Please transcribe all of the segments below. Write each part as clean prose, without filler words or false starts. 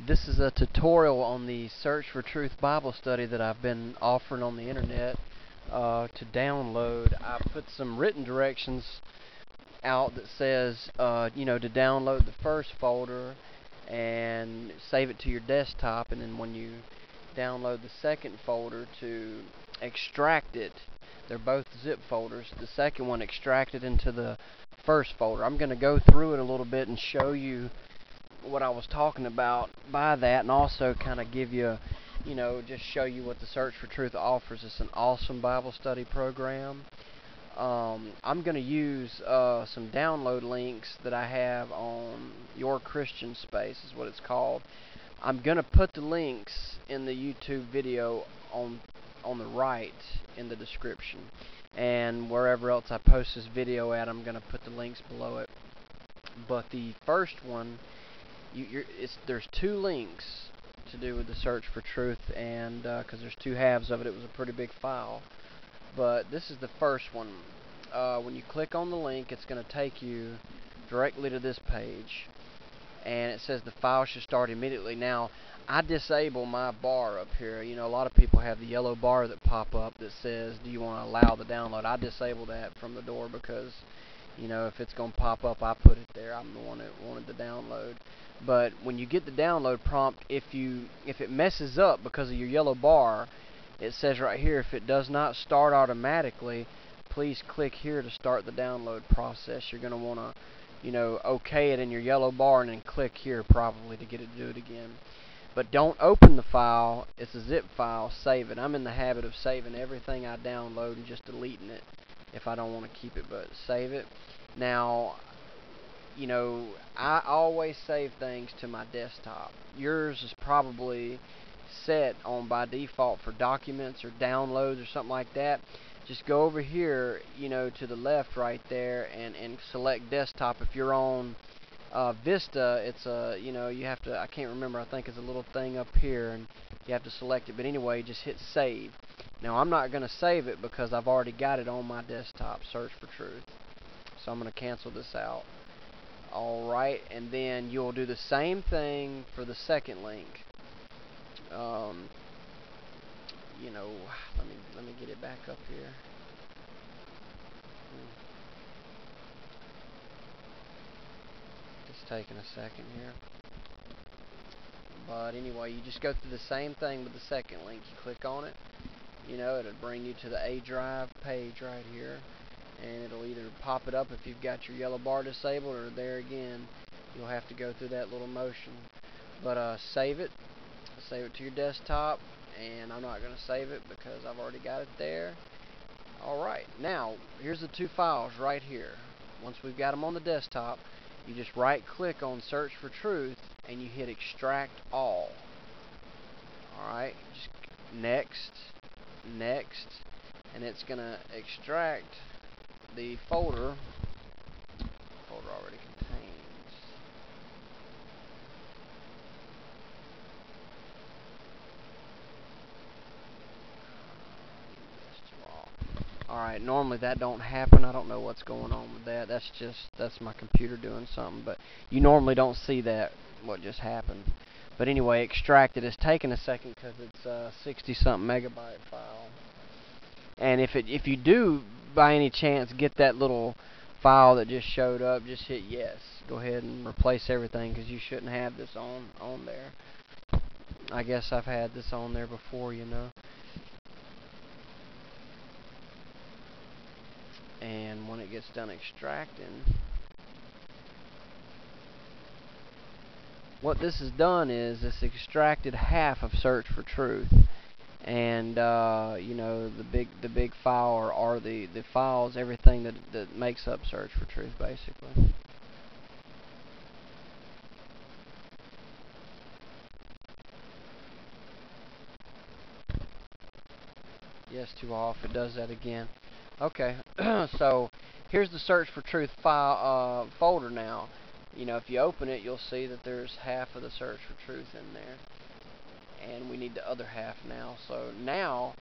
This is a tutorial on the Search for Truth Bible study that I've been offering on the internet to download. I put some written directions out that says, to download the first folder and save it to your desktop, and then when you download the second folder to extract it. They're both zip folders. The second one extracted into the first folder. I'm going to go through it a little bit and show you what I was talking about by that, and also kind of give you, just show you what the Search for Truth offers. It's an awesome Bible study program. I'm going to use some download links that I have on Your Christian Space is what it's called. I'm going to put the links in the YouTube video on the right in the description, and wherever else I post this video at, I'm going to put the links below it. But the first one, there's two links to do with the Search for Truth, and because there's two halves of it, it was a pretty big file. But this is the first one. When you click on the link, it's going to take you directly to this page, and it says the file should start immediately. Now, I disable my bar up here. A lot of people have the yellow bar that pop up that says, do you want to allow the download? I disable that from the door because, if it's going to pop up, I put it there. I'm the one that wanted the download. But when you get the download prompt, if it messes up because of your yellow bar, it says right here, if it does not start automatically, please click here to start the download process. You're going to want to, okay it in your yellow bar and then click here probably to get it to do it again. But don't open the file. It's a zip file. Save it. I'm in the habit of saving everything I download and just deleting it if I don't want to keep it, but save it. Now, I always save things to my desktop. Yours is probably set on by default for documents or downloads or something like that. Just go over here, to the left right there and select desktop. If you're on Vista, it's you have to, I can't remember, I think it's a little thing up here and you have to select it. But anyway, just hit save. Now, I'm not going to save it because I've already got it on my desktop, Search for Truth. So I'm going to cancel this out. Alright, and then you'll do the same thing for the second link. Let me get it back up here. Just taking a second here. But anyway, you just go through the same thing with the second link. You click on it. It'll bring you to the A drive page right here. And it'll either pop it up if you've got your yellow bar disabled, or there again, you'll have to go through that little motion. But save it to your desktop, and I'm not going to save it because I've already got it there. Alright, now, here's the two files right here. Once we've got them on the desktop, you just right click on Search for Truth, and you hit Extract All. Alright, just next, and it's going to extract the folder already contains. Alright, normally that don't happen. I don't know what's going on with that. That's my computer doing something, but you normally don't see that, what just happened. But anyway, extracted. It's taking a second because it's a 60-something megabyte file. And if you do by any chance get that little file that just showed up, just hit yes. Go ahead and replace everything because you shouldn't have this on there. I guess I've had this on there before, And when it gets done extracting, what this has done is it's extracted half of Search for Truth. And the big file or the files, everything that makes up Search for Truth, basically. Yes, too off. It does that again. Okay, so here's the Search for Truth file folder now. If you open it, you'll see that there's half of the Search for Truth in there. And we need the other half now. So now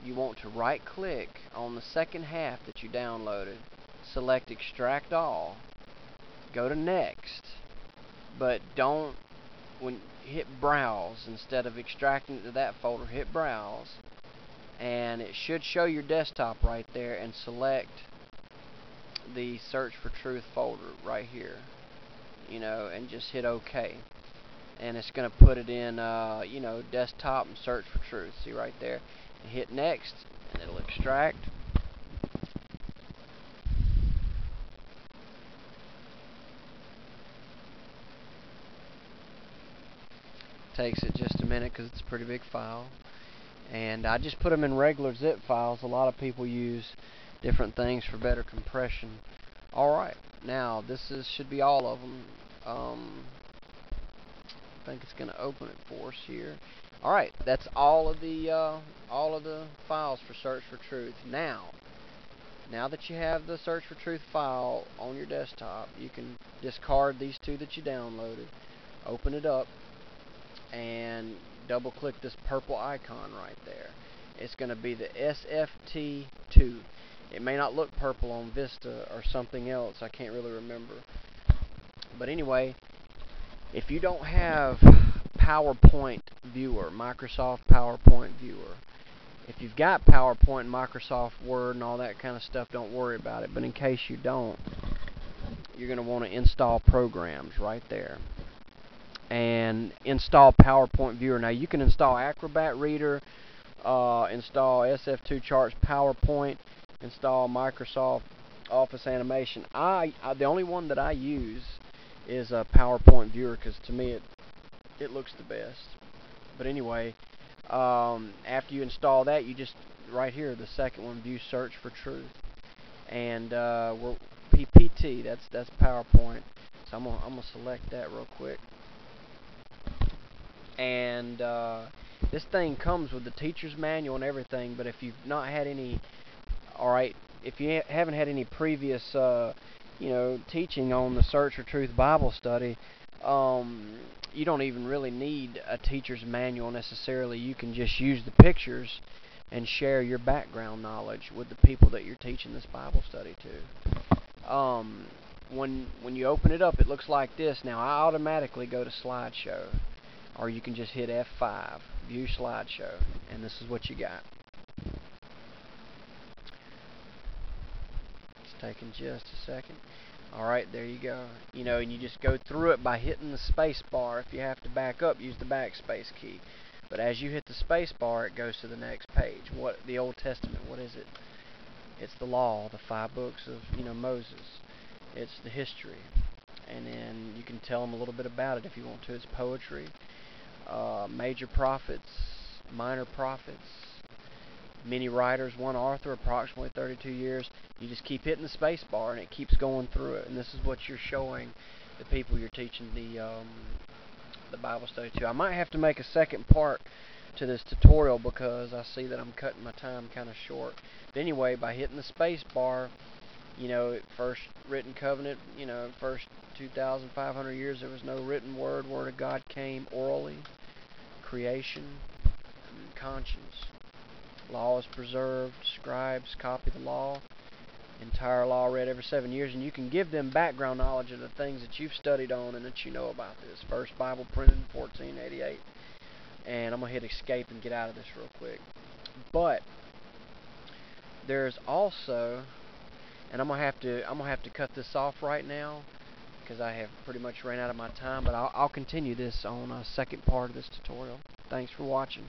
you want to right click on the second half that you downloaded, select Extract All, go to Next, but don't when hit browse instead of extracting it to that folder, hit browse, and it should show your desktop right there, and select the search for truth folder right here, and just hit OK. And it's going to put it in, desktop and search for truth. See right there. And hit next, and it'll extract. Takes it just a minute because it's a pretty big file. And I just put them in regular zip files. A lot of people use different things for better compression. Alright, now this should be all of them. I think it's going to open it for us here. Alright, that's all of the files for Search for Truth. Now that you have the Search for Truth file on your desktop, you can discard these two that you downloaded, open it up, and double click this purple icon right there. It's going to be the SFT2. It may not look purple on Vista or something else, I can't really remember. But anyway, if you don't have PowerPoint Viewer, Microsoft PowerPoint Viewer, if you've got PowerPoint and Microsoft Word and all that kind of stuff, don't worry about it. But in case you don't, you're going to want to install programs right there. And install PowerPoint Viewer. Now you can install Acrobat Reader, install SF2 Charts, PowerPoint, install Microsoft Office Animation. The only one that I use is a PowerPoint Viewer because to me it looks the best. But anyway, after you install that, you just right here, the second one, view Search for Truth, and we're PPT. That's PowerPoint. So I'm gonna select that real quick. And this thing comes with the teacher's manual and everything, but if you've not had any, if you haven't had any previous, teaching on the Search for Truth Bible study, you don't even really need a teacher's manual necessarily. You can just use the pictures and share your background knowledge with the people that you're teaching this Bible study to. When you open it up, it looks like this. Now, I automatically go to Slideshow, or you can just hit F5, View Slideshow, and this is what you got. It's taking just a second. Alright, there you go. And you just go through it by hitting the space bar. If you have to back up, use the backspace key. But as you hit the space bar, it goes to the next page. The Old Testament, what is it? It's the law, the 5 books of, Moses. It's the history. And then you can tell them a little bit about it if you want to. It's poetry, major prophets, minor prophets, many writers, one author, approximately 32 years. You just keep hitting the space bar and it keeps going through it. And this is what you're showing the people you're teaching the Bible study to. I might have to make a second part to this tutorial because I see that I'm cutting my time kind of short. But anyway, by hitting the space bar, first written covenant, first 2,500 years there was no written word. Word of God came orally. Creation, conscience. Law is preserved. Scribes copy the law. Entire law read every 7 years, and you can give them background knowledge of the things that you've studied on and that you know about this. First Bible printed in 1488. And I'm gonna hit escape and get out of this real quick. But there's also, and I'm gonna have to cut this off right now because I have pretty much ran out of my time. But I'll continue this on a second part of this tutorial. Thanks for watching.